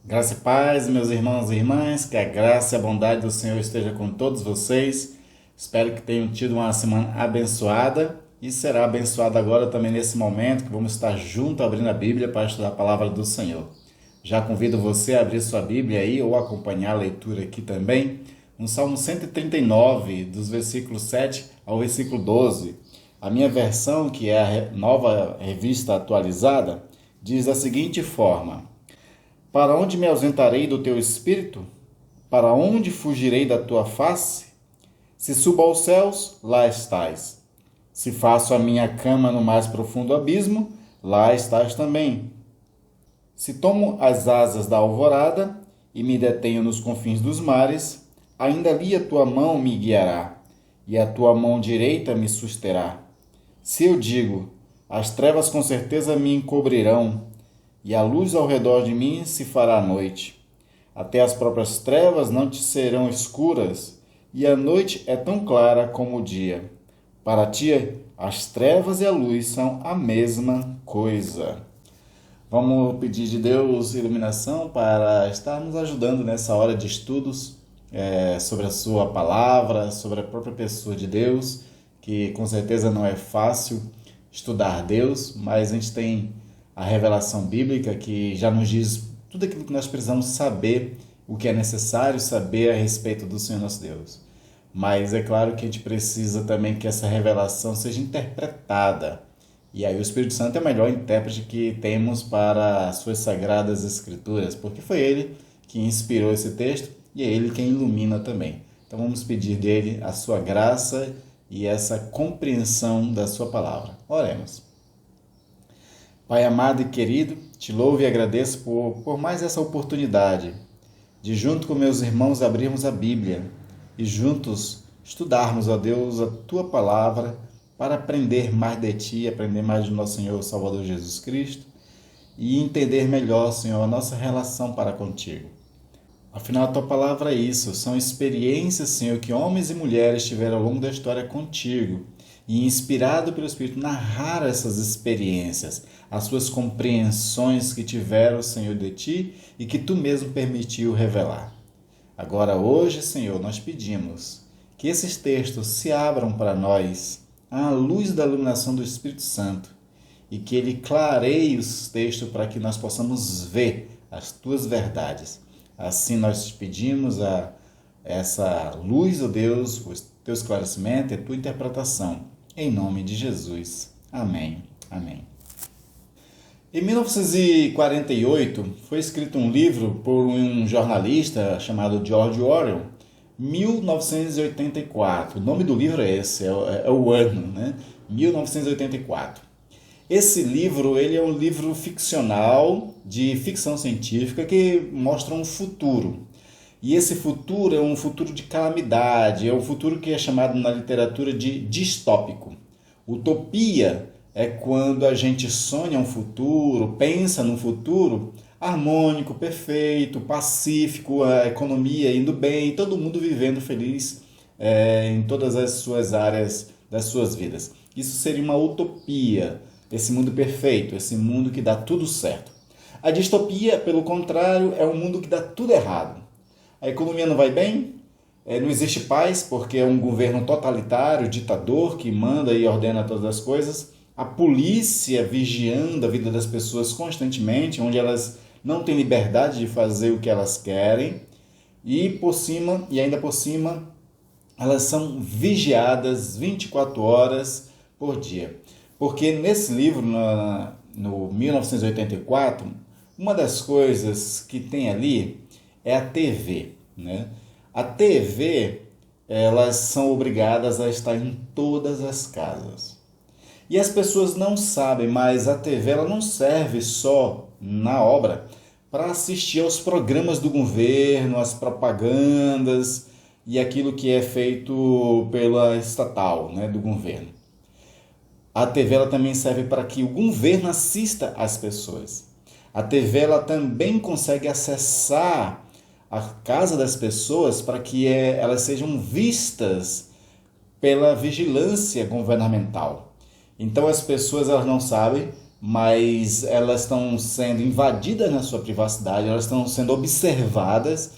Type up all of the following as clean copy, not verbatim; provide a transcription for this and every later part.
Graça e paz, meus irmãos e irmãs, que a graça e a bondade do Senhor esteja com todos vocês. Espero que tenham tido uma semana abençoada e será abençoada agora também nesse momento que vamos estar juntos abrindo a Bíblia para estudar a palavra do Senhor. Já convido você a abrir sua Bíblia aí ou acompanhar a leitura aqui também, no Salmo 139, dos versículos 7 ao versículo 12. A minha versão, que é a nova revista atualizada, diz da seguinte forma: para onde me ausentarei do teu espírito? Para onde fugirei da tua face? Se subo aos céus, lá estás. Se faço a minha cama no mais profundo abismo, lá estás também. Se tomo as asas da alvorada e me detenho nos confins dos mares, ainda ali a tua mão me guiará, e a tua mão direita me susterá. Se eu digo, as trevas com certeza me encobrirão, e a luz ao redor de mim se fará noite. Até as próprias trevas não te serão escuras, e a noite é tão clara como o dia. Para ti, as trevas e a luz são a mesma coisa. Vamos pedir de Deus iluminação para estar nos ajudando nessa hora de estudos sobre a sua palavra, sobre a própria pessoa de Deus, que com certeza não é fácil estudar Deus, mas a gente tem a revelação bíblica que já nos diz tudo aquilo que nós precisamos saber, o que é necessário saber a respeito do Senhor nosso Deus. Mas é claro que a gente precisa também que essa revelação seja interpretada. E aí o Espírito Santo é o melhor intérprete que temos para as suas sagradas escrituras, porque foi ele que inspirou esse texto e é ele quem ilumina também. Então vamos pedir dele a sua graça e essa compreensão da sua palavra. Oremos. Pai amado e querido, te louvo e agradeço por mais essa oportunidade de, junto com meus irmãos, abrirmos a Bíblia e juntos estudarmos, ó Deus, a tua palavra para aprender mais de ti, aprender mais do nosso Senhor Salvador Jesus Cristo e entender melhor, Senhor, a nossa relação para contigo. Afinal, a tua palavra é isso, são experiências, Senhor, que homens e mulheres tiveram ao longo da história contigo e, inspirado pelo Espírito, narraram essas experiências, as suas compreensões que tiveram, Senhor, de ti e que tu mesmo permitiu revelar. Agora, hoje, Senhor, nós pedimos que esses textos se abram para nós à luz da iluminação do Espírito Santo e que ele clareie os textos para que nós possamos ver as tuas verdades. Assim nós te pedimos essa luz, ó Deus, o teu esclarecimento e a tua interpretação. Em nome de Jesus. Amém. Amém. Em 1948, foi escrito um livro por um jornalista chamado George Orwell, 1984. O nome do livro é esse, é o ano, né? 1984. Esse livro ele é um livro ficcional, de ficção científica, que mostra um futuro. E esse futuro é um futuro de calamidade, é um futuro que é chamado na literatura de distópico. Utopia é quando a gente sonha um futuro, pensa num futuro harmônico, perfeito, pacífico, a economia indo bem, todo mundo vivendo feliz em todas as suas áreas das suas vidas. Isso seria uma utopia, esse mundo perfeito, esse mundo que dá tudo certo. A distopia, pelo contrário, é um mundo que dá tudo errado. A economia não vai bem, não existe paz porque é um governo totalitário, ditador, que manda e ordena todas as coisas. A polícia vigiando a vida das pessoas constantemente, onde elas não têm liberdade de fazer o que elas querem. E ainda por cima, elas são vigiadas 24 horas por dia. Porque nesse livro, no 1984, uma das coisas que tem ali é a TV, né? A TV, elas são obrigadas a estar em todas as casas. E as pessoas não sabem, mas a TV ela não serve só na obra para assistir aos programas do governo, às propagandas e aquilo que é feito pela estatal, né, do governo. A TV ela também serve para que o governo assista às pessoas. A TV ela também consegue acessar a casa das pessoas para que elas sejam vistas pela vigilância governamental. Então as pessoas elas não sabem, mas elas estão sendo invadidas na sua privacidade, elas estão sendo observadas.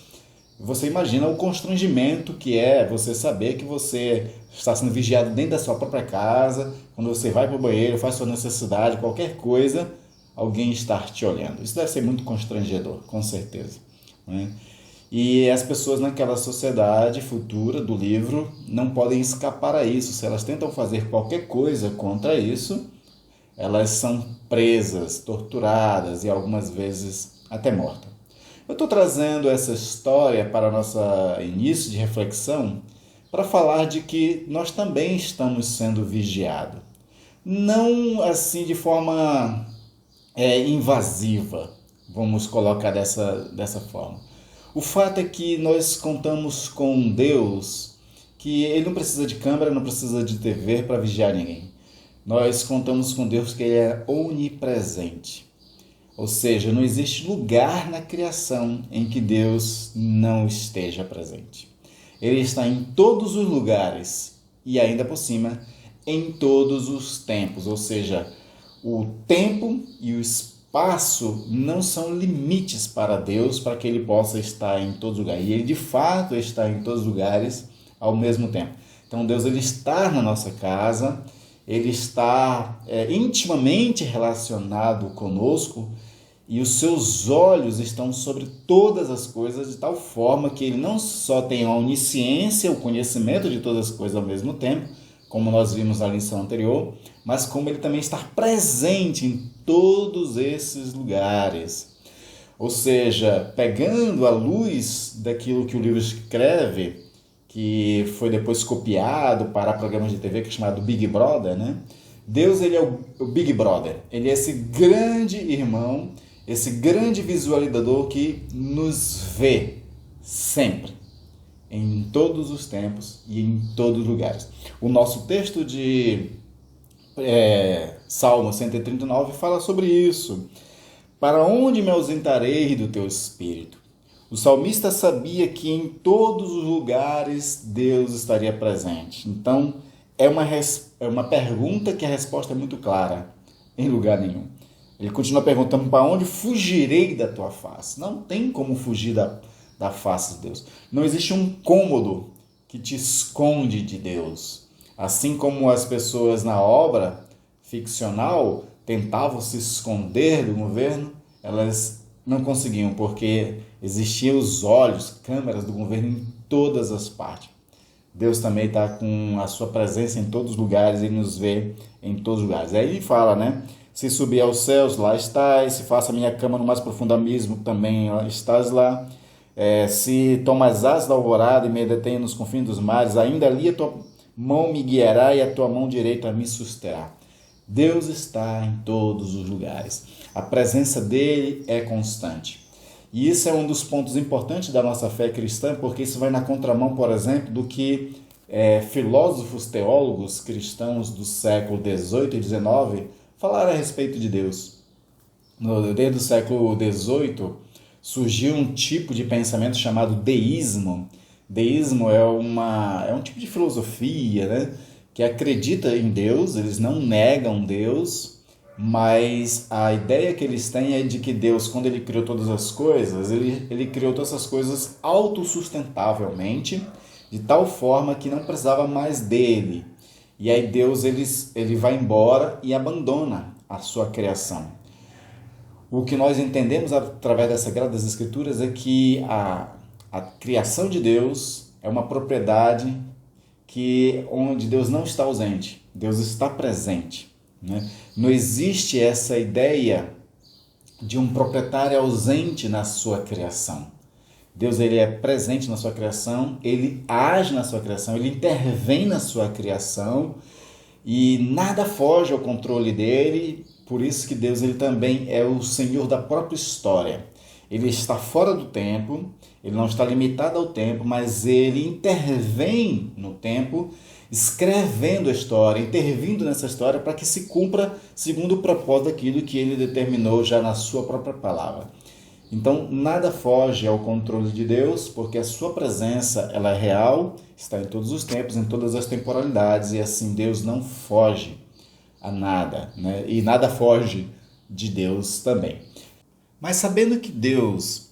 Você imagina o constrangimento que é você saber que você está sendo vigiado dentro da sua própria casa, quando você vai para o banheiro, faz sua necessidade, qualquer coisa, alguém está te olhando. Isso deve ser muito constrangedor, com certeza, né? E as pessoas naquela sociedade futura do livro não podem escapar a isso. Se elas tentam fazer qualquer coisa contra isso, elas são presas, torturadas e algumas vezes até mortas. Eu estou trazendo essa história para nosso início de reflexão para falar de que nós também estamos sendo vigiados. Não assim de forma invasiva, vamos colocar dessa forma. O fato é que nós contamos com um Deus que ele não precisa de câmera, não precisa de TV para vigiar ninguém. Nós contamos com Deus que ele é onipresente. Ou seja, não existe lugar na criação em que Deus não esteja presente. Ele está em todos os lugares e ainda por cima em todos os tempos. Ou seja, o tempo e o espaço não são limites para Deus para que ele possa estar em todos os lugares. E ele de fato está em todos os lugares ao mesmo tempo. Então Deus ele está na nossa casa, ele está intimamente relacionado conosco e os seus olhos estão sobre todas as coisas de tal forma que ele não só tem a onisciência, o conhecimento de todas as coisas ao mesmo tempo, como nós vimos na lição anterior, mas como ele também está presente em todos esses lugares. Ou seja, pegando a luz daquilo que o livro escreve, que foi depois copiado para programas de TV que é chamado Big Brother, né? Deus ele é o Big Brother, ele é esse grande irmão, esse grande visualizador que nos vê sempre, em todos os tempos e em todos os lugares. O nosso texto de Salmo 139 fala sobre isso. Para onde me ausentarei do teu espírito? O salmista sabia que em todos os lugares Deus estaria presente. Então, é uma pergunta que a resposta é muito clara. Em lugar nenhum. Ele continua perguntando: para onde fugirei da tua face? Não tem como fugir da face de Deus. Não existe um cômodo que te esconde de Deus. Assim como as pessoas na obra ficcional tentavam se esconder do governo, elas não conseguiam, porque existiam os olhos, câmeras do governo em todas as partes. Deus também está com a sua presença em todos os lugares e nos vê em todos os lugares. Aí ele fala, né? Se subir aos céus, lá estás. Se faço a minha cama no mais profundo abismo, também estás lá. Se tomo as asas da alvorada e me detenho nos confins dos mares, ainda ali a tua mão me guiará e a tua mão direita me susterá. Deus está em todos os lugares. A presença dele é constante. E isso é um dos pontos importantes da nossa fé cristã, porque isso vai na contramão, por exemplo, do que filósofos teólogos cristãos do século XVIII e XIX falaram a respeito de Deus. Desde o século XVIII surgiu um tipo de pensamento chamado deísmo. Deísmo é um tipo de filosofia, né, que acredita em Deus, eles não negam Deus, mas a ideia que eles têm é de que Deus, quando ele criou todas as coisas, ele criou todas essas coisas autossustentavelmente, de tal forma que não precisava mais dele. E aí Deus ele vai embora e abandona a sua criação. O que nós entendemos através das Sagradas Escrituras é que a criação de Deus é uma propriedade onde Deus não está ausente, Deus está presente, né? Não existe essa ideia de um proprietário ausente na sua criação. Deus ele é presente na sua criação, ele age na sua criação, ele intervém na sua criação e nada foge ao controle dele. Por isso que Deus ele também é o Senhor da própria história. Ele está fora do tempo, ele não está limitado ao tempo, mas ele intervém no tempo, escrevendo a história, intervindo nessa história para que se cumpra segundo o propósito daquilo que ele determinou já na sua própria palavra. Então, nada foge ao controle de Deus, porque a sua presença ela é real, está em todos os tempos, em todas as temporalidades, e assim Deus não foge a nada, né? E nada foge de Deus também. Mas sabendo que Deus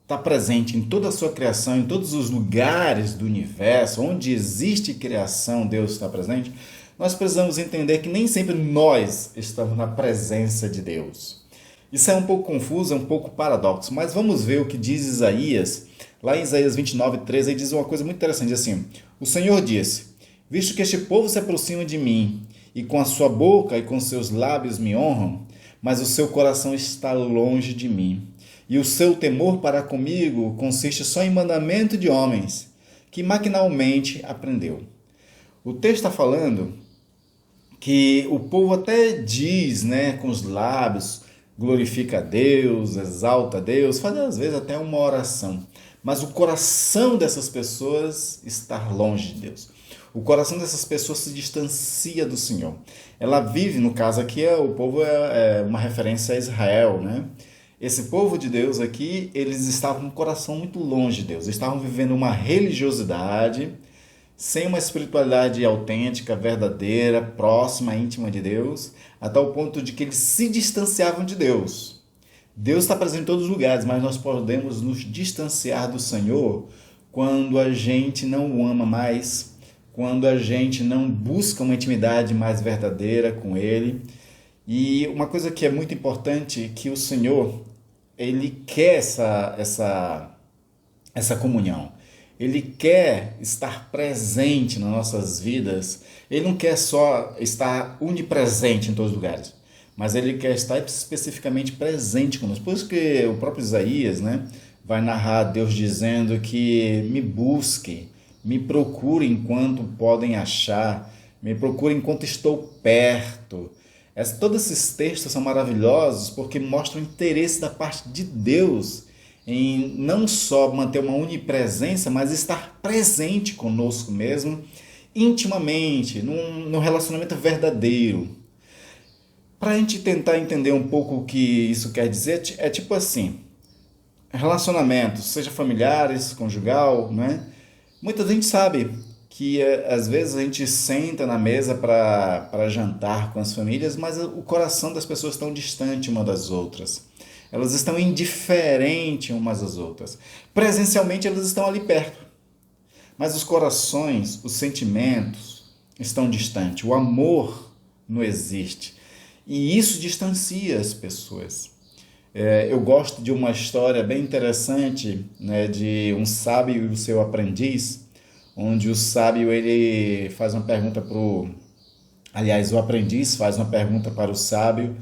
está presente em toda a sua criação, em todos os lugares do universo, onde existe criação, Deus está presente, nós precisamos entender que nem sempre nós estamos na presença de Deus. Isso é um pouco confuso, é um pouco paradoxo, mas vamos ver o que diz Isaías. Lá em Isaías 29:13, ele diz uma coisa muito interessante, assim: o Senhor disse, visto que este povo se aproxima de mim, e com a sua boca e com seus lábios me honram, mas o seu coração está longe de mim. E o seu temor para comigo consiste só em mandamento de homens, que maquinalmente aprendeu. O texto está falando que o povo até diz, né, com os lábios, glorifica a Deus, exalta a Deus, faz às vezes até uma oração. Mas o coração dessas pessoas está longe de Deus. O coração dessas pessoas se distancia do Senhor. Ela vive, no caso aqui, o povo é uma referência a Israel, né? Esse povo de Deus aqui, eles estavam com o coração muito longe de Deus. Estavam vivendo uma religiosidade, sem uma espiritualidade autêntica, verdadeira, próxima, íntima de Deus, a tal ponto de que eles se distanciavam de Deus. Deus está presente em todos os lugares, mas nós podemos nos distanciar do Senhor quando a gente não o ama mais, quando a gente não busca uma intimidade mais verdadeira com Ele. E uma coisa que é muito importante é que o Senhor, Ele quer essa comunhão. Ele quer estar presente nas nossas vidas. Ele não quer só estar onipresente em todos os lugares, mas Ele quer estar especificamente presente conosco. Por isso que o próprio Isaías, né, vai narrar Deus dizendo que me busque, me procure enquanto podem achar, me procure enquanto estou perto. Todos esses textos são maravilhosos porque mostram o interesse da parte de Deus em não só manter uma onipresença, mas estar presente conosco mesmo, intimamente, num relacionamento verdadeiro. Para a gente tentar entender um pouco o que isso quer dizer, é tipo assim, relacionamentos, seja familiares, conjugal, né? Muita gente sabe que às vezes a gente senta na mesa para jantar com as famílias, mas o coração das pessoas estão distante uma das outras. Elas estão indiferentes umas às outras. Presencialmente elas estão ali perto, mas os corações, os sentimentos estão distantes. O amor não existe. E isso distancia as pessoas. Eu gosto de uma história bem interessante, né, de um sábio e o seu aprendiz, onde o sábio ele faz uma pergunta o aprendiz faz uma pergunta para o sábio,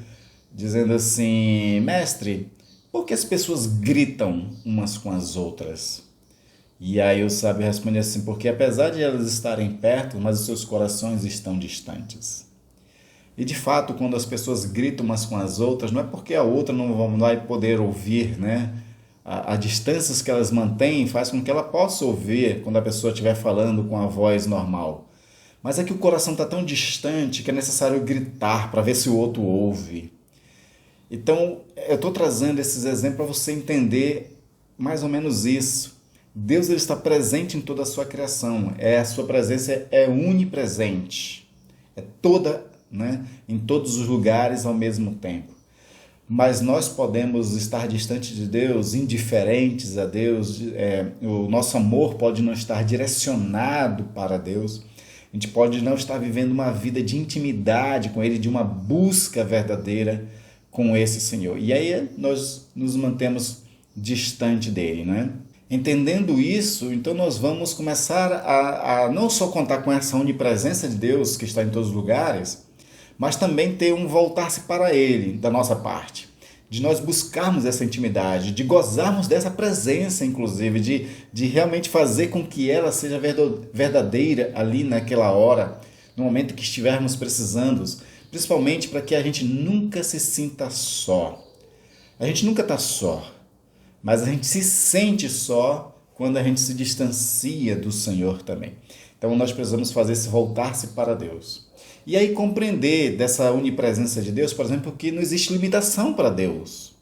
dizendo assim: mestre, por que as pessoas gritam umas com as outras? E aí o sábio responde assim: porque apesar de elas estarem perto, mas os seus corações estão distantes. E de fato, quando as pessoas gritam umas com as outras, não é porque a outra não vai poder ouvir, né? A distâncias que elas mantêm faz com que ela possa ouvir quando a pessoa estiver falando com a voz normal. Mas é que o coração está tão distante que é necessário gritar para ver se o outro ouve. Então, eu estou trazendo esses exemplos para você entender mais ou menos isso. Deus ele está presente em toda a sua criação. A sua presença é onipresente. É toda, né, em todos os lugares ao mesmo tempo. Mas nós podemos estar distantes de Deus, indiferentes a Deus, o nosso amor pode não estar direcionado para Deus, a gente pode não estar vivendo uma vida de intimidade com Ele, de uma busca verdadeira com esse Senhor. E aí nós nos mantemos distante dele, né? Entendendo isso, então nós vamos começar a não só contar com essa onipresença de Deus que está em todos os lugares, mas também ter um voltar-se para Ele, da nossa parte, de nós buscarmos essa intimidade, de gozarmos dessa presença, inclusive, de realmente fazer com que ela seja verdadeira ali naquela hora, no momento que estivermos precisando, principalmente para que a gente nunca se sinta só. A gente nunca está só, mas a gente se sente só quando a gente se distancia do Senhor também. Então nós precisamos fazer esse voltar-se para Deus. E aí compreender dessa onipresença de Deus, por exemplo, que não existe limitação para Deus.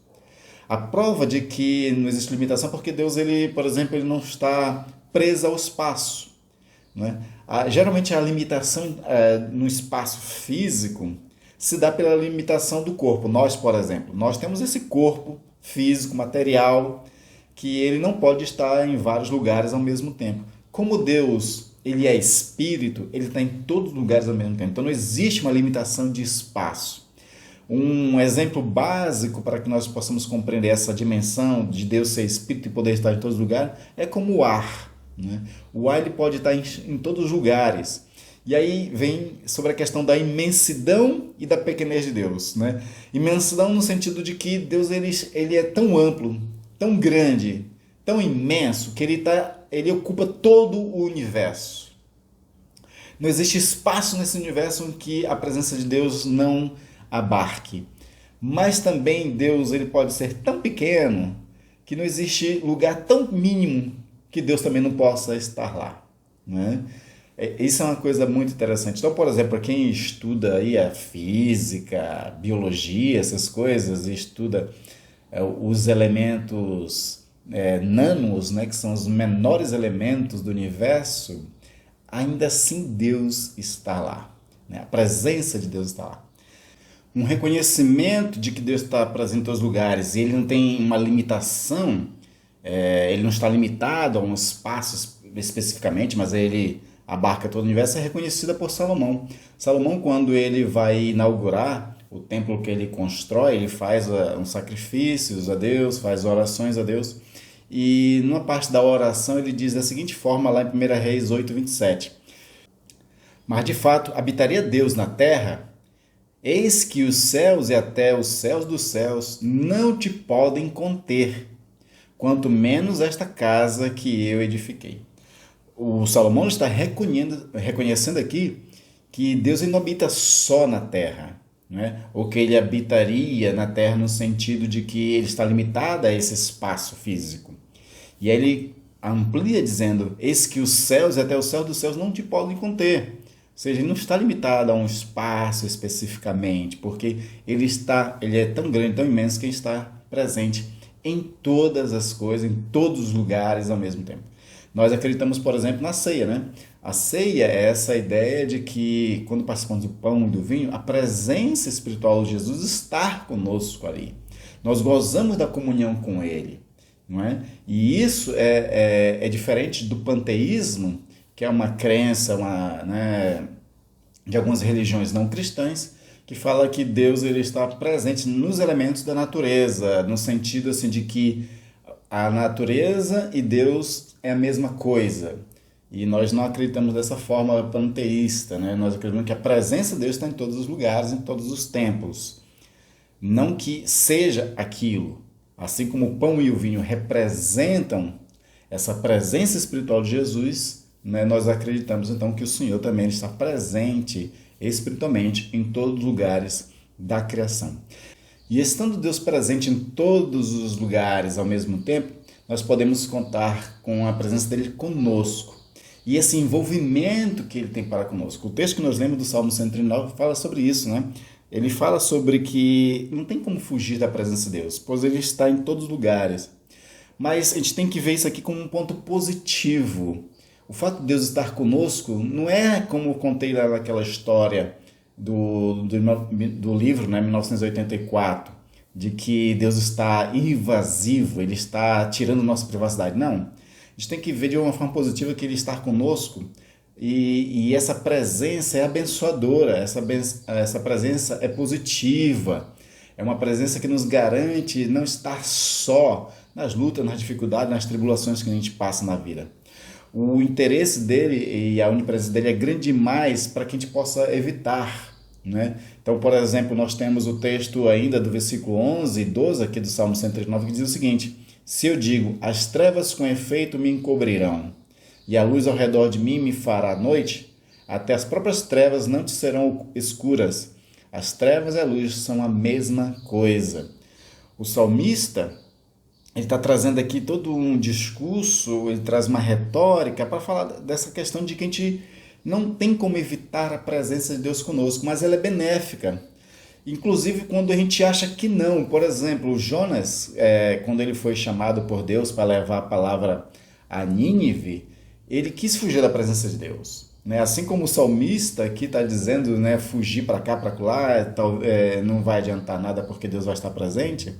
A prova de que não existe limitação é porque Deus, ele, por exemplo, ele não está preso ao espaço, né? Geralmente a limitação no espaço físico se dá pela limitação do corpo. Nós, por exemplo, nós temos esse corpo físico, material, que ele não pode estar em vários lugares ao mesmo tempo. Como Deus, ele é espírito, ele está em todos os lugares ao mesmo tempo. Então não existe uma limitação de espaço. Um exemplo básico para que nós possamos compreender essa dimensão de Deus ser espírito e poder estar em todos os lugares é como o ar, né? O ar ele pode estar em todos os lugares. E aí vem sobre a questão da imensidão e da pequenez de Deus, né? Imensidão no sentido de que Deus ele é tão amplo, tão grande, tão imenso, que ele ocupa todo o universo. Não existe espaço nesse universo em que a presença de Deus não abarque. Mas também Deus ele pode ser tão pequeno que não existe lugar tão mínimo que Deus também não possa estar lá, né? Isso é uma coisa muito interessante. Então, por exemplo, quem estuda aí a física, a biologia, essas coisas, estuda os elementos nanos, né, que são os menores elementos do universo, ainda assim Deus está lá, né? A presença de Deus está lá. Um reconhecimento de que Deus está presente em todos os lugares e ele não tem uma limitação, ele não está limitado a um espaço especificamente, mas ele abarca todo o universo, é reconhecida por Salomão. Salomão, quando ele vai inaugurar o templo que ele constrói, ele faz uns sacrifícios a Deus, faz orações a Deus, e numa parte da oração ele diz da seguinte forma, lá em 1 Reis 8:27: mas de fato habitaria Deus na terra? Eis que os céus e até os céus dos céus não te podem conter, quanto menos esta casa que eu edifiquei. O Salomão está reconhecendo aqui que Deus não habita só na terra, né? Ou que ele habitaria na terra no sentido de que ele está limitado a esse espaço físico. E aí ele amplia dizendo, eis que os céus e até os céus dos céus não te podem conter. Ou seja, ele não está limitado a um espaço especificamente, porque ele é tão grande, tão imenso, que ele está presente em todas as coisas, em todos os lugares ao mesmo tempo. Nós acreditamos, por exemplo, na ceia, né? A ceia é essa ideia de que, quando participamos do pão e do vinho, a presença espiritual de Jesus está conosco ali. Nós gozamos da comunhão com Ele, não é? E isso é diferente do panteísmo, que é uma crença de algumas religiões não cristãs, que fala que Deus ele está presente nos elementos da natureza, no sentido assim, de que a natureza e Deus é a mesma coisa. E nós não acreditamos dessa forma panteísta, né? Nós acreditamos que a presença de Deus está em todos os lugares, em todos os tempos. Não que seja aquilo. Assim como o pão e o vinho representam essa presença espiritual de Jesus, né? Nós acreditamos então que o Senhor também está presente espiritualmente em todos os lugares da criação. E estando Deus presente em todos os lugares ao mesmo tempo, nós podemos contar com a presença dele conosco e esse envolvimento que ele tem para conosco. O texto que nós lemos do Salmo 139 fala sobre isso, né? Ele fala sobre que não tem como fugir da presença de Deus, pois ele está em todos os lugares. Mas a gente tem que ver isso aqui como um ponto positivo. O fato de Deus estar conosco não é como eu contei lá naquela história do livro, né, 1984, de que Deus está invasivo, ele está tirando nossa privacidade. Não, a gente tem que ver de uma forma positiva que ele está conosco e essa presença é abençoadora, essa presença é positiva, é uma presença que nos garante não estar só nas lutas, nas dificuldades, nas tribulações que a gente passa na vida. O interesse dele e a onipresença dele é grande demais para que a gente possa evitar, né? Então, por exemplo, nós temos o texto ainda do versículo 11 e 12 aqui do Salmo 139 que diz o seguinte: se eu digo, as trevas com efeito me encobrirão, e a luz ao redor de mim me fará noite, até as próprias trevas não te serão escuras. As trevas e a luz são a mesma coisa. O salmista, ele está trazendo aqui todo um discurso, ele traz uma retórica para falar dessa questão de que a gente não tem como evitar a presença de Deus conosco, mas ela é benéfica. Inclusive quando a gente acha que não. Por exemplo, Jonas, quando ele foi chamado por Deus para levar a palavra a Nínive, ele quis fugir da presença de Deus. né? Assim como o salmista aqui está dizendo, né, fugir para cá, para lá, não vai adiantar nada porque Deus vai estar presente.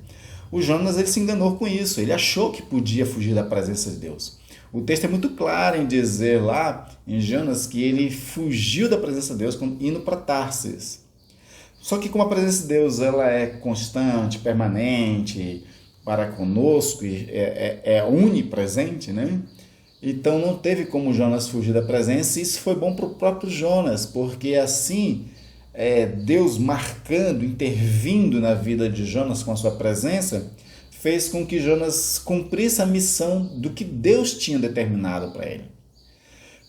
O Jonas ele se enganou com isso, ele achou que podia fugir da presença de Deus. O texto é muito claro em dizer lá em Jonas que ele fugiu da presença de Deus indo para Tarsis. Só que como a presença de Deus ela é constante, permanente, para conosco, é onipresente, né? Então não teve como Jonas fugir da presença, e isso foi bom para o próprio Jonas, porque assim Deus marcando, intervindo na vida de Jonas com a sua presença, fez com que Jonas cumprisse a missão do que Deus tinha determinado para ele.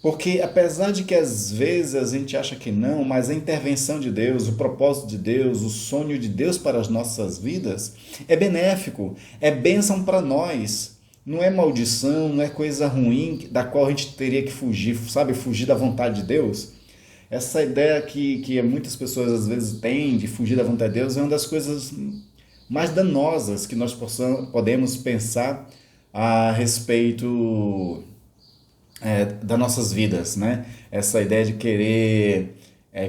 Porque apesar de que às vezes a gente acha que não, mas a intervenção de Deus, o propósito de Deus, o sonho de Deus para as nossas vidas é benéfico, é bênção para nós. Não é maldição, não é coisa ruim da qual a gente teria que fugir, sabe? Fugir da vontade de Deus. Essa ideia que muitas pessoas às vezes têm de fugir da vontade de Deus é uma das coisas mais danosas que nós podemos pensar a respeito das nossas vidas, né? Essa ideia de querer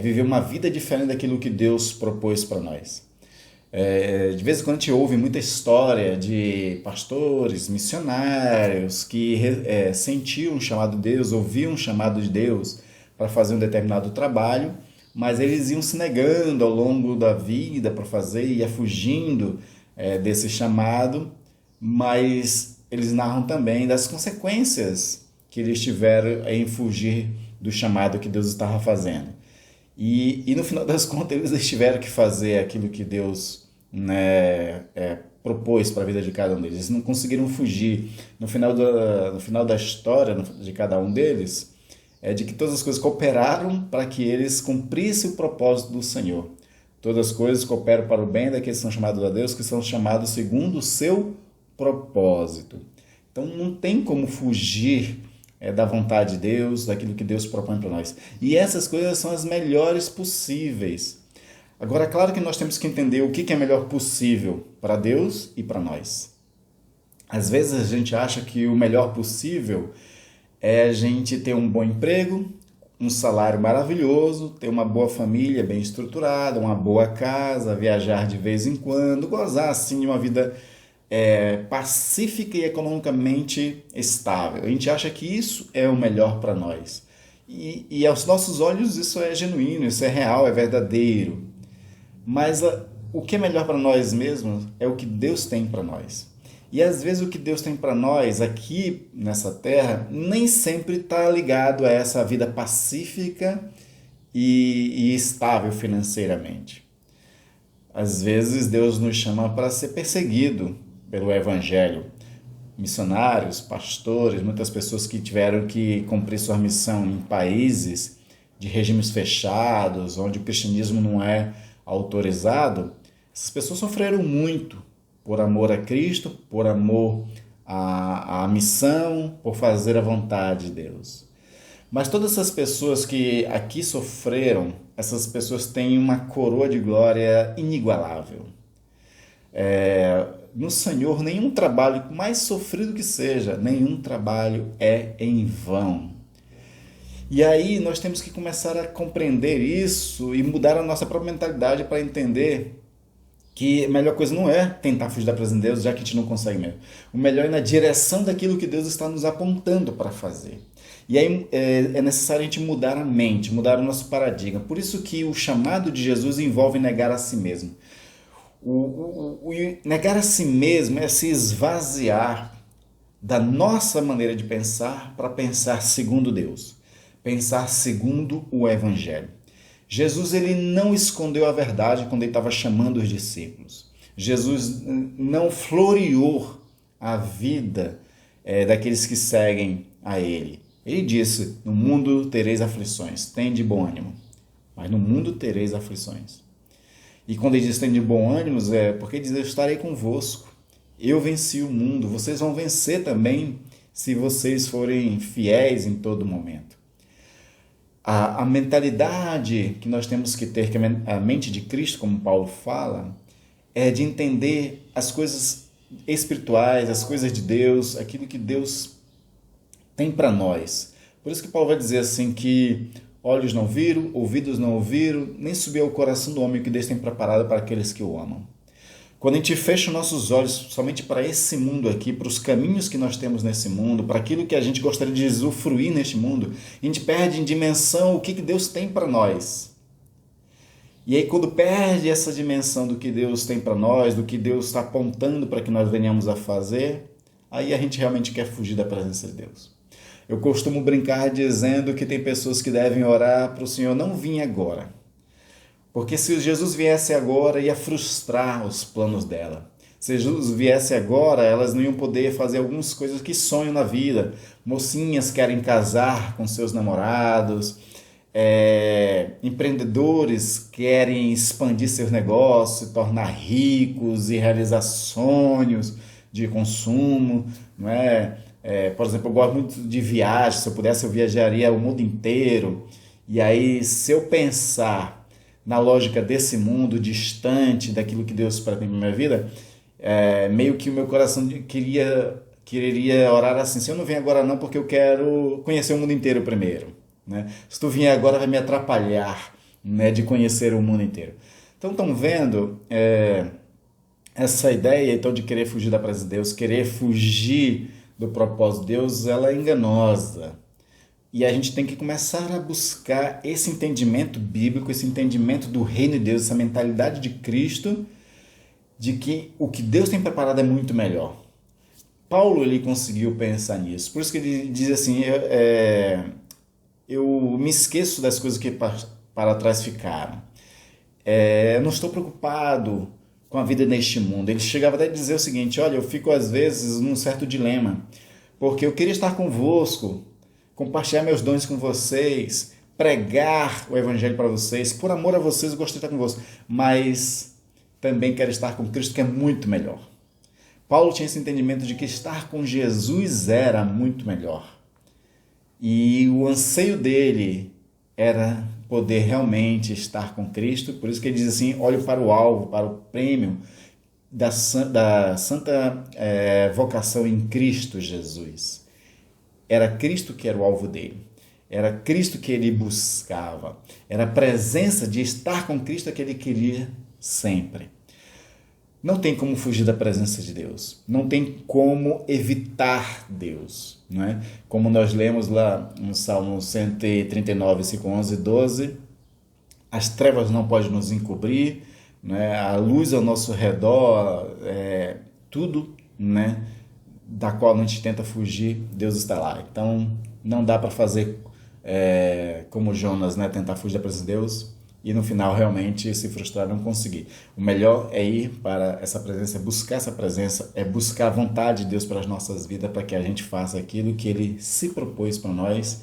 viver uma vida diferente daquilo que Deus propôs para nós. De vez em quando a gente ouve muita história de pastores, missionários que sentiam um chamado de Deus, ouviam um chamado de Deus para fazer um determinado trabalho, mas eles iam se negando ao longo da vida para fazer, ia fugindo desse chamado, mas eles narram também das consequências que eles tiveram em fugir do chamado que Deus estava fazendo. E no final das contas eles tiveram que fazer aquilo que Deus, né, propôs para a vida de cada um deles. Eles não conseguiram fugir. No final da história de cada um deles, de que todas as coisas cooperaram para que eles cumprissem o propósito do Senhor. Todas as coisas cooperam para o bem daqueles que são chamados a Deus, que são chamados segundo o seu propósito. Então não tem como fugir da vontade de Deus, daquilo que Deus propõe para nós. E essas coisas são as melhores possíveis. Agora, é claro que nós temos que entender o que é melhor possível para Deus e para nós. Às vezes a gente acha que o melhor possível é a gente ter um bom emprego, um salário maravilhoso, ter uma boa família bem estruturada, uma boa casa, viajar de vez em quando, gozar assim de uma vida pacífica e economicamente estável. A gente acha que isso é o melhor para nós. E aos nossos olhos isso é genuíno, isso é real, é verdadeiro. Mas o que é melhor para nós mesmos é o que Deus tem para nós. E às vezes o que Deus tem para nós aqui nessa terra nem sempre está ligado a essa vida pacífica e estável financeiramente. Às vezes Deus nos chama para ser perseguido pelo Evangelho. Missionários, pastores, muitas pessoas que tiveram que cumprir sua missão em países de regimes fechados, onde o cristianismo não é autorizado, essas pessoas sofreram muito por amor a Cristo, por amor à missão, por fazer a vontade de Deus. Mas todas essas pessoas que aqui sofreram, essas pessoas têm uma coroa de glória inigualável. No Senhor, nenhum trabalho, mais sofrido que seja, nenhum trabalho é em vão. E aí nós temos que começar a compreender isso e mudar a nossa própria mentalidade para entender que a melhor coisa não é tentar fugir da presença de Deus, já que a gente não consegue mesmo. O melhor é na direção daquilo que Deus está nos apontando para fazer. E aí é necessário a gente mudar a mente, mudar o nosso paradigma. Por isso que o chamado de Jesus envolve negar a si mesmo. O negar a si mesmo é se esvaziar da nossa maneira de pensar para pensar segundo Deus, pensar segundo o Evangelho. Jesus ele não escondeu a verdade quando ele estava chamando os discípulos. Jesus não floreou a vida daqueles que seguem a ele. Ele disse, no mundo tereis aflições, tende bom ânimo, mas no mundo tereis aflições. E quando ele diz tende bom ânimo, porque ele diz, eu estarei convosco, eu venci o mundo, vocês vão vencer também se vocês forem fiéis em todo momento. A mentalidade que nós temos que ter, que é a mente de Cristo, como Paulo fala, é de entender as coisas espirituais, as coisas de Deus, aquilo que Deus tem para nós. Por isso que Paulo vai dizer assim que olhos não viram, ouvidos não ouviram, nem subiu ao coração do homem que Deus tem preparado para aqueles que o amam. Quando a gente fecha nossos olhos somente para esse mundo aqui, para os caminhos que nós temos nesse mundo, para aquilo que a gente gostaria de usufruir neste mundo, a gente perde em dimensão o que Deus tem para nós. E aí quando perde essa dimensão do que Deus tem para nós, do que Deus está apontando para que nós venhamos a fazer, aí a gente realmente quer fugir da presença de Deus. Eu costumo brincar dizendo que tem pessoas que devem orar para o Senhor não vir agora. Porque se Jesus viesse agora, ia frustrar os planos dela. Se Jesus viesse agora, elas não iam poder fazer algumas coisas que sonham na vida. Mocinhas querem casar com seus namorados, empreendedores querem expandir seus negócios, se tornar ricos e realizar sonhos de consumo, não é? Por exemplo, eu gosto muito de viagem. Se eu pudesse, eu viajaria o mundo inteiro. E aí, se eu pensar na lógica desse mundo, distante daquilo que Deus pretende na minha vida, meio que o meu coração quereria orar assim: Senhor, não vem agora não, porque eu quero conhecer o mundo inteiro primeiro, né? Se tu vier agora, vai me atrapalhar, né, de conhecer o mundo inteiro. Então, estão vendo essa ideia então de querer fugir da presença de Deus, querer fugir do propósito de Deus, ela é enganosa. E a gente tem que começar a buscar esse entendimento bíblico, esse entendimento do reino de Deus, essa mentalidade de Cristo, de que o que Deus tem preparado é muito melhor. Paulo, ele conseguiu pensar nisso. Por isso que ele diz assim: eu me esqueço das coisas que para trás ficaram. Eu não estou preocupado com a vida neste mundo. Ele chegava até a dizer o seguinte: olha, eu fico às vezes num certo dilema, porque eu queria estar convosco, compartilhar meus dons com vocês, pregar o evangelho para vocês, por amor a vocês eu gostaria de estar convosco, mas também quero estar com Cristo, que é muito melhor. Paulo tinha esse entendimento de que estar com Jesus era muito melhor. E o anseio dele era poder realmente estar com Cristo. Por isso que ele diz assim: olhe para o alvo, para o prêmio da santa vocação em Cristo Jesus. Era Cristo que era o alvo dele. Era Cristo que ele buscava. Era a presença de estar com Cristo que ele queria sempre. Não tem como fugir da presença de Deus. Não tem como evitar Deus, não é? Como nós lemos lá no Salmo 139, versículo 11 e 12, as trevas não podem nos encobrir, né? A luz ao nosso redor, tudo, né, da qual a gente tenta fugir, Deus está lá. Então, não dá para fazer como Jonas, né, tentar fugir da presença de Deus e no final realmente se frustrar, não conseguir. O melhor é ir para essa presença, é buscar essa presença, é buscar a vontade de Deus para as nossas vidas, para que a gente faça aquilo que Ele se propôs para nós.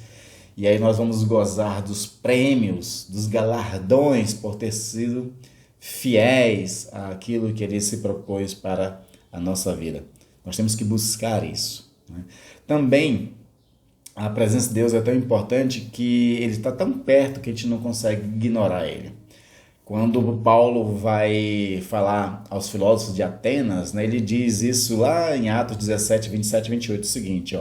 E aí nós vamos gozar dos prêmios, dos galardões por ter sido fiéis àquilo que Ele se propôs para a nossa vida. Nós temos que buscar isso, né? Também a presença de Deus é tão importante que Ele está tão perto que a gente não consegue ignorar Ele. Quando Paulo vai falar aos filósofos de Atenas, né, ele diz isso lá em Atos 17, 27 e 28, o seguinte: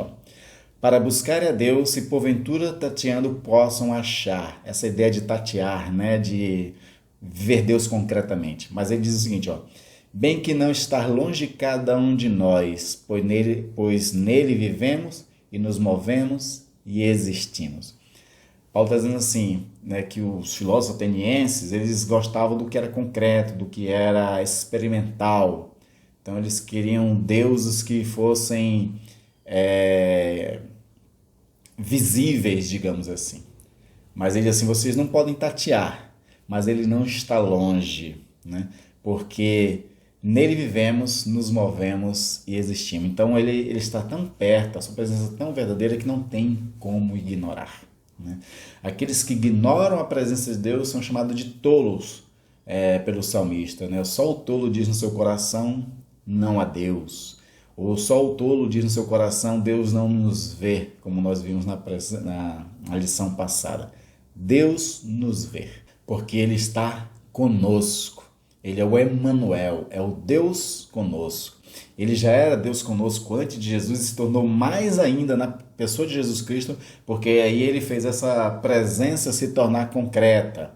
para buscar a Deus, se porventura tateando possam achar. Essa ideia de tatear, né, de ver Deus concretamente. Mas ele diz o seguinte: bem que não estar longe cada um de nós, pois nele vivemos e nos movemos e existimos. Paulo está dizendo assim, né, que os filósofos atenienses, eles gostavam do que era concreto, do que era experimental. Então eles queriam deuses que fossem visíveis, digamos assim. Mas ele diz assim: vocês não podem tatear, mas ele não está longe, né? Porque nele vivemos, nos movemos e existimos. Então ele está tão perto, a sua presença é tão verdadeira que não tem como ignorar, né? Aqueles que ignoram a presença de Deus são chamados de tolos pelo salmista, né? Só o tolo diz no seu coração: não há Deus. Ou só o tolo diz no seu coração: Deus não nos vê, como nós vimos na lição passada. Deus nos vê, porque Ele está conosco. Ele é o Emanuel, é o Deus conosco. Ele já era Deus conosco antes de Jesus e se tornou mais ainda na pessoa de Jesus Cristo, porque aí ele fez essa presença se tornar concreta,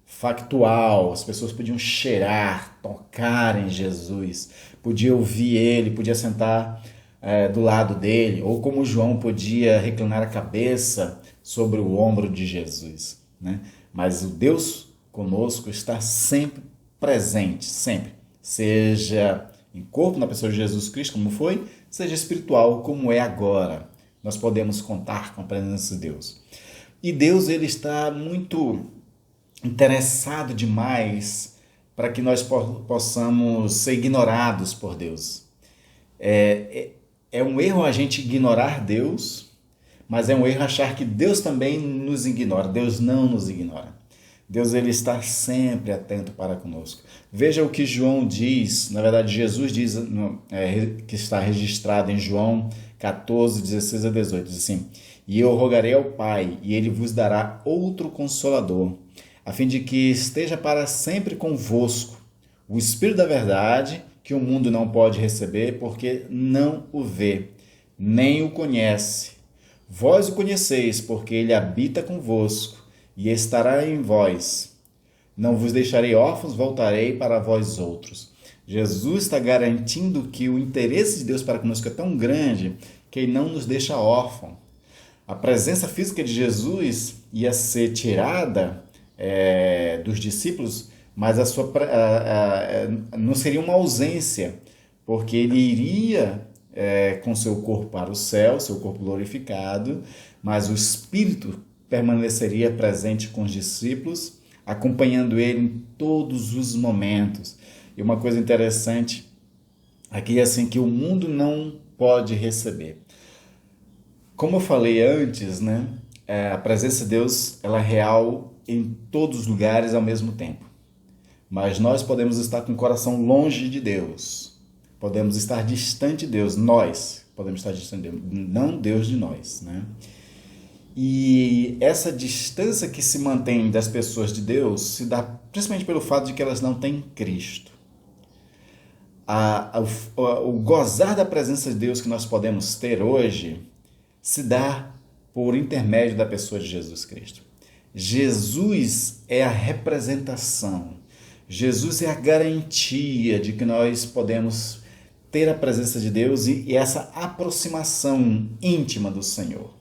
factual. As pessoas podiam cheirar, tocar em Jesus, podiam ouvir ele, podia sentar do lado dele, ou como João podia reclinar a cabeça sobre o ombro de Jesus, né? Mas o Deus conosco está sempre presente, sempre, seja em corpo na pessoa de Jesus Cristo, como foi, seja espiritual, como é agora. Nós podemos contar com a presença de Deus. E Deus, ele está muito interessado demais para que nós possamos ser ignorados por Deus. É um erro a gente ignorar Deus, mas é um erro achar que Deus também nos ignora. Deus não nos ignora. Deus, ele está sempre atento para conosco. Veja o que João diz, na verdade Jesus diz, que está registrado em João 14, 16 a 18, diz assim: E eu rogarei ao Pai, e ele vos dará outro Consolador, a fim de que esteja para sempre convosco, o Espírito da verdade, que o mundo não pode receber, porque não o vê, nem o conhece. Vós o conheceis, porque ele habita convosco, e estará em vós. Não vos deixarei órfãos, voltarei para vós outros. Jesus está garantindo que o interesse de Deus para conosco é tão grande que ele não nos deixa órfãos. A presença física de Jesus ia ser tirada dos discípulos, mas não seria uma ausência, porque ele iria com seu corpo para o céu, seu corpo glorificado, mas o Espírito permaneceria presente com os discípulos, acompanhando ele em todos os momentos. E uma coisa interessante aqui é assim, que o mundo não pode receber. Como eu falei antes, né, a presença de Deus ela é real em todos os lugares ao mesmo tempo. Mas nós podemos estar com o coração longe de Deus. Podemos estar distante de Deus. Nós podemos estar distante de Deus, não Deus de nós, né? E essa distância que se mantém das pessoas de Deus se dá principalmente pelo fato de que elas não têm Cristo. O gozar da presença de Deus que nós podemos ter hoje se dá por intermédio da pessoa de Jesus Cristo. Jesus é a representação. Jesus é a garantia de que nós podemos ter a presença de Deus e essa aproximação íntima do Senhor.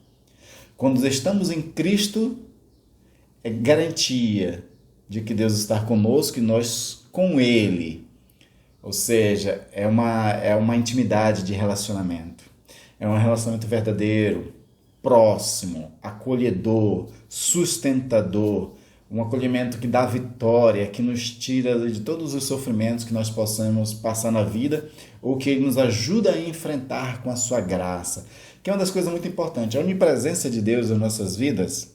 Quando estamos em Cristo, é garantia de que Deus está conosco e nós com Ele. Ou seja, é uma intimidade de relacionamento. É um relacionamento verdadeiro, próximo, acolhedor, sustentador. Um acolhimento que dá vitória, que nos tira de todos os sofrimentos que nós possamos passar na vida ou que Ele nos ajuda a enfrentar com a sua graça. Que é uma das coisas muito importantes. A onipresença de Deus nas nossas vidas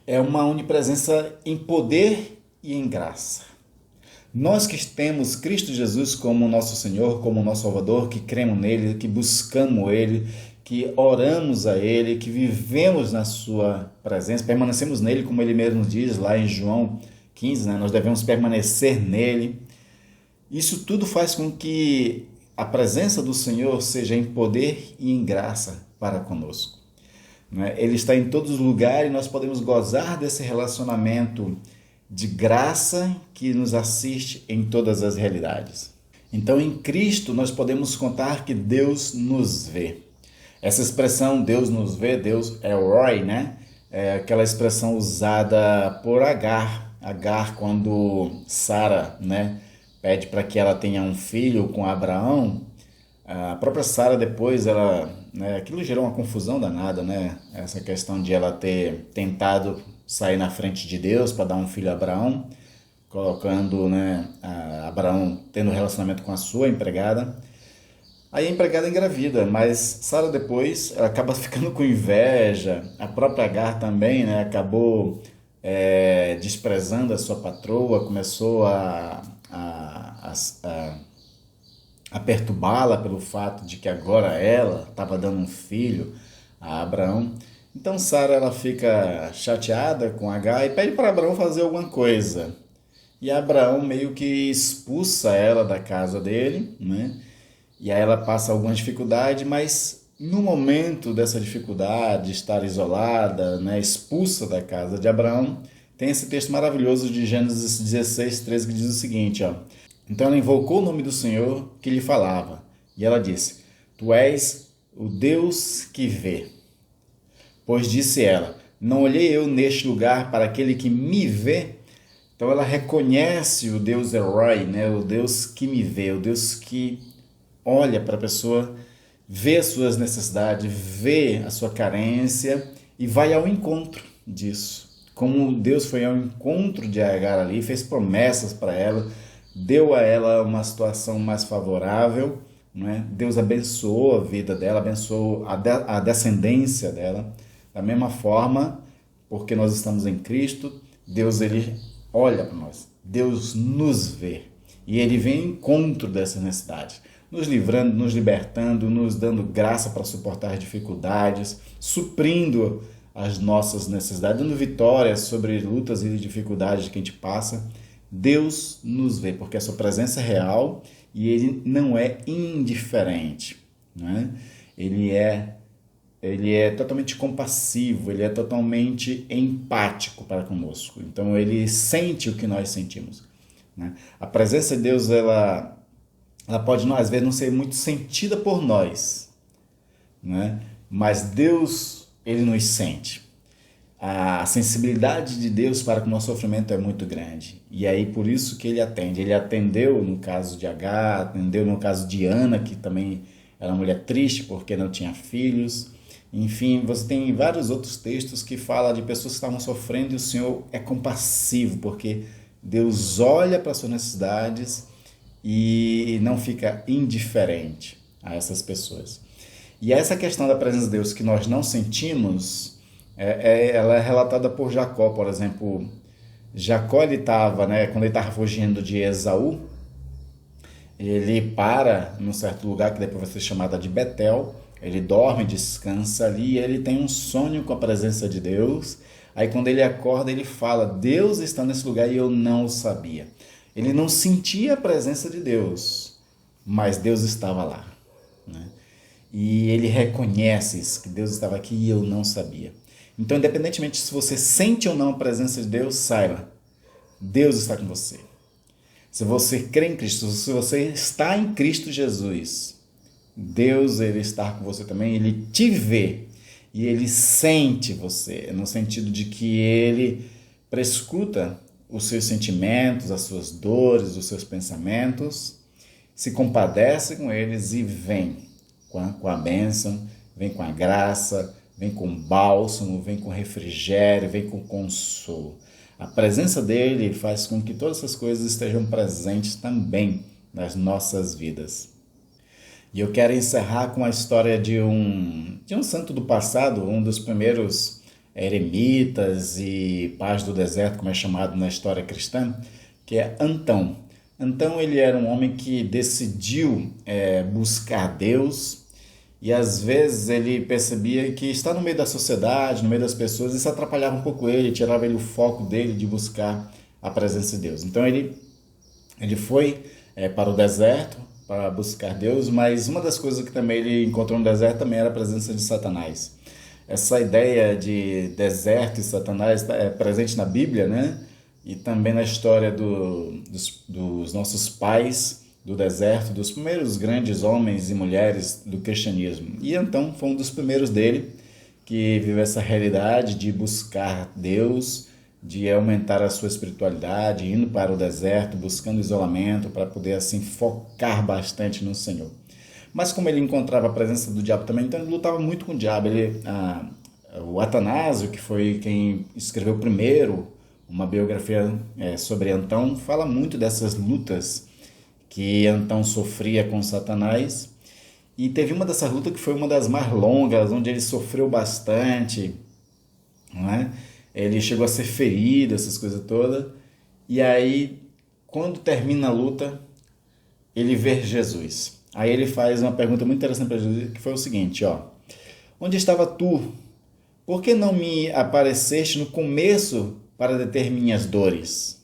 é uma onipresença em poder e em graça. Nós que temos Cristo Jesus como nosso Senhor, como nosso Salvador, que cremos nele, que buscamos ele, que oramos a ele, que vivemos na sua presença, permanecemos nele, como ele mesmo diz lá em João 15, né? Nós devemos permanecer nele. Isso tudo faz com que a presença do Senhor seja em poder e em graça para conosco. Ele está em todos os lugares e nós podemos gozar desse relacionamento de graça que nos assiste em todas as realidades. Então, em Cristo, nós podemos contar que Deus nos vê. Essa expressão, Deus nos vê, Deus é Roi, né? É aquela expressão usada por Agar. Agar, quando Sara, né, pede para que ela tenha um filho com Abraão, a própria Sara depois, aquilo gerou uma confusão danada, né? Essa questão de ela ter tentado sair na frente de Deus para dar um filho a Abraão, colocando, né, Abraão tendo relacionamento com a sua empregada. Aí a empregada engravida, mas Sara depois ela acaba ficando com inveja. A própria Agar também, né, acabou desprezando a sua patroa, começou a perturbá-la pelo fato de que agora ela estava dando um filho a Abraão. Então Sara ela fica chateada com Agar e pede para Abraão fazer alguma coisa. e Abraão meio que expulsa ela da casa dele, né? E aí ela passa alguma dificuldade, mas no momento dessa dificuldade, de estar isolada, né, expulsa da casa de Abraão, tem esse texto maravilhoso de Gênesis 16, 13, que diz o seguinte, ó. Então ela invocou o nome do Senhor que lhe falava, e ela disse: Tu és o Deus que vê. Pois disse ela: Não olhei eu neste lugar para aquele que me vê? Então ela reconhece o Deus Elroy, né? O Deus que me vê, o Deus que olha para a pessoa, vê as suas necessidades, vê a sua carência e vai ao encontro disso. Como Deus foi ao encontro de Agar ali, fez promessas para ela, deu a ela uma situação mais favorável, né? Deus abençoou a vida dela, abençoou a descendência dela. Da mesma forma, porque nós estamos em Cristo, Deus ele olha para nós, Deus nos vê e ele vem ao encontro dessas necessidades, nos livrando, nos libertando, nos dando graça para suportar as dificuldades, suprindo as nossas necessidades, dando vitória sobre lutas e dificuldades que a gente passa. Deus nos vê, porque a sua presença é real e ele não é indiferente, né? Ele é totalmente compassivo, ele é totalmente empático para conosco. Então ele sente o que nós sentimos, né? A presença de Deus, ela pode às vezes não ser muito sentida por nós, né? Mas Deus, ele nos sente. A sensibilidade de Deus para com o nosso sofrimento é muito grande. E aí por isso que ele atende. Ele atendeu no caso de Agar, atendeu no caso de Ana, que também era uma mulher triste porque não tinha filhos. Enfim, você tem vários outros textos que falam de pessoas que estavam sofrendo e o Senhor é compassivo, porque Deus olha para as suas necessidades e não fica indiferente a essas pessoas. E essa questão da presença de Deus que nós não sentimos, ela é relatada por Jacó, por exemplo. Jacó, ele estava, né, quando ele estava fugindo de Esaú, ele para num certo lugar que depois vai ser chamada de Betel, ele dorme, descansa ali, e ele tem um sonho com a presença de Deus. Aí quando ele acorda, ele fala: Deus está nesse lugar e eu não o sabia. Ele não sentia a presença de Deus, mas Deus estava lá, né? E ele reconhece isso, que Deus estava aqui e eu não sabia. Então, independentemente se você sente ou não a presença de Deus, saiba, Deus está com você. Se você crê em Cristo, se você está em Cristo Jesus, Deus, ele está com você também, ele te vê e ele sente você, no sentido de que ele prescuta os seus sentimentos, as suas dores, os seus pensamentos, se compadece com eles e vem com a bênção, vem com a graça, vem com bálsamo, vem com refrigério, vem com consolo. A presença dele faz com que todas essas coisas estejam presentes também nas nossas vidas. E eu quero encerrar com a história de um santo do passado, um dos primeiros eremitas e pais do deserto, como é chamado na história cristã, que é Antão. Antão, ele era um homem que decidiu buscar Deus, e às vezes ele percebia que estar no meio da sociedade, no meio das pessoas, isso atrapalhava um pouco ele, tirava ele o foco dele de buscar a presença de Deus. Então ele foi para o deserto para buscar Deus, mas uma das coisas que também ele encontrou no deserto também era a presença de Satanás. Essa ideia de deserto e Satanás é presente na Bíblia, né? E também na história dos nossos pais do deserto, dos primeiros grandes homens e mulheres do cristianismo. E então foi um dos primeiros dele que viveu essa realidade de buscar Deus, de aumentar a sua espiritualidade, indo para o deserto, buscando isolamento para poder assim focar bastante no Senhor. Mas como ele encontrava a presença do diabo também, então ele lutava muito com o diabo. O Atanásio, que foi quem escreveu primeiro uma biografia sobre Antão, fala muito dessas lutas que Antão sofria com Satanás. E teve uma dessas lutas que foi uma das mais longas, onde ele sofreu bastante, não é? Ele chegou a ser ferido, essas coisas todas. E aí, quando termina a luta, ele vê Jesus. Aí ele faz uma pergunta muito interessante para Jesus, que foi o seguinte, ó: onde estava tu? Por que não me apareceste no começo para deter minhas dores?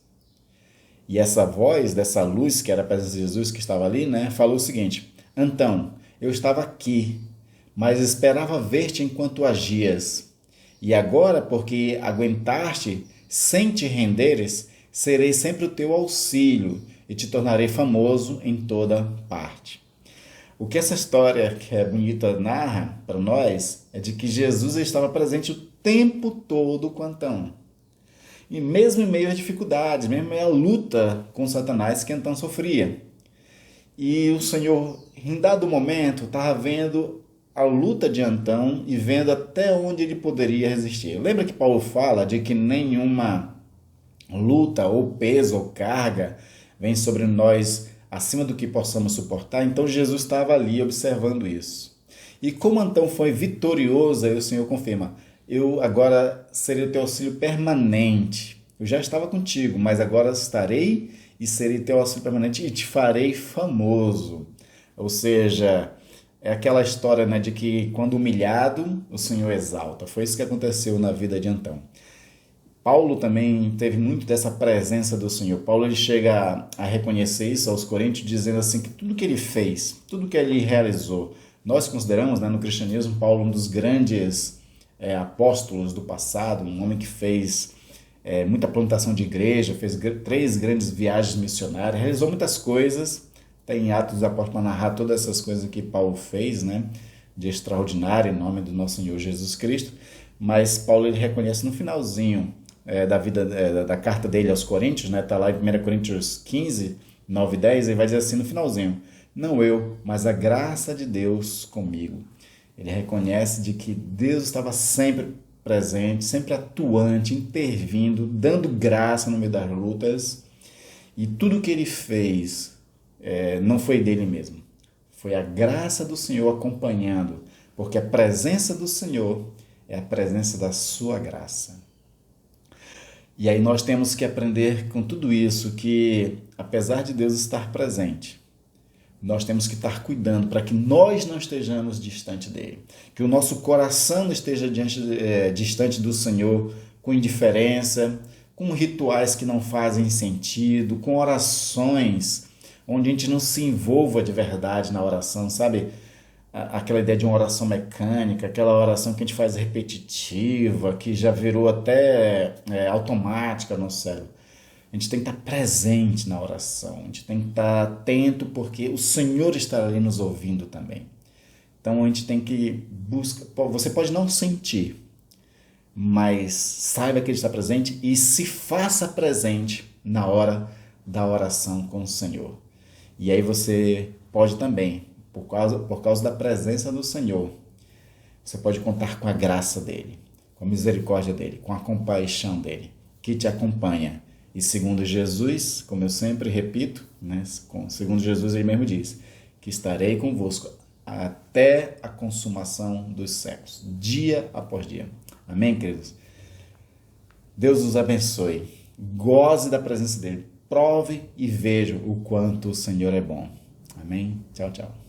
E essa voz dessa luz, que era a presença de Jesus que estava ali, né, falou o seguinte: Então, eu estava aqui, mas esperava ver-te enquanto agias. E agora, porque aguentaste sem te renderes, serei sempre o teu auxílio e te tornarei famoso em toda parte. O que essa história, que é bonita, narra para nós é de que Jesus estava presente o tempo todo com Antão. E mesmo em meio às dificuldades, mesmo em meio à luta com Satanás que Antão sofria. E o Senhor, em dado momento, estava vendo a luta de Antão e vendo até onde ele poderia resistir. Lembra que Paulo fala de que nenhuma luta ou peso ou carga vem sobre nós acima do que possamos suportar? Então Jesus estava ali observando isso. E como Antão foi vitorioso, aí o Senhor confirma: eu agora serei o teu auxílio permanente. Eu já estava contigo, mas agora estarei e serei teu auxílio permanente e te farei famoso. Ou seja, é aquela história, né, de que quando humilhado, o Senhor exalta. Foi isso que aconteceu na vida de Antão. Paulo também teve muito dessa presença do Senhor. Paulo ele chega a reconhecer isso aos Coríntios, dizendo assim que tudo que ele fez, tudo que ele realizou, nós consideramos, né, no cristianismo, Paulo um dos grandes apóstolos do passado, um homem que fez muita plantação de igreja, fez 3 grandes viagens missionárias, realizou muitas coisas. Tem Atos dos Apóstolos para narrar todas essas coisas que Paulo fez, né, de extraordinário em nome do nosso Senhor Jesus Cristo. Mas Paulo ele reconhece no finalzinho da vida da carta dele aos Coríntios, né, tá lá em 1 Coríntios 15, 9 e 10, ele vai dizer assim no finalzinho: não eu, mas a graça de Deus comigo. Ele reconhece de que Deus estava sempre presente, sempre atuante, intervindo, dando graça no meio das lutas. E tudo que ele fez não foi dele mesmo. Foi a graça do Senhor acompanhando, porque a presença do Senhor é a presença da sua graça. E aí nós temos que aprender com tudo isso que, apesar de Deus estar presente, nós temos que estar cuidando para que nós não estejamos distante dele. Que o nosso coração não esteja distante do Senhor com indiferença, com rituais que não fazem sentido, com orações onde a gente não se envolva de verdade na oração, sabe? Aquela ideia de uma oração mecânica, aquela oração que a gente faz repetitiva, que já virou até automática no nosso cérebro. A gente tem que estar presente na oração, a gente tem que estar atento porque o Senhor está ali nos ouvindo também. Então a gente tem que buscar, você pode não sentir, mas saiba que Ele está presente e se faça presente na hora da oração com o Senhor. E aí você pode também, por causa da presença do Senhor, você pode contar com a graça dEle, com a misericórdia dEle, com a compaixão dEle, que te acompanha. E segundo Jesus, como eu sempre repito, né, segundo Jesus ele mesmo diz, que estarei convosco até a consumação dos séculos, dia após dia. Amém, queridos? Deus os abençoe. Goze da presença dele. Prove e veja o quanto o Senhor é bom. Amém? Tchau, tchau.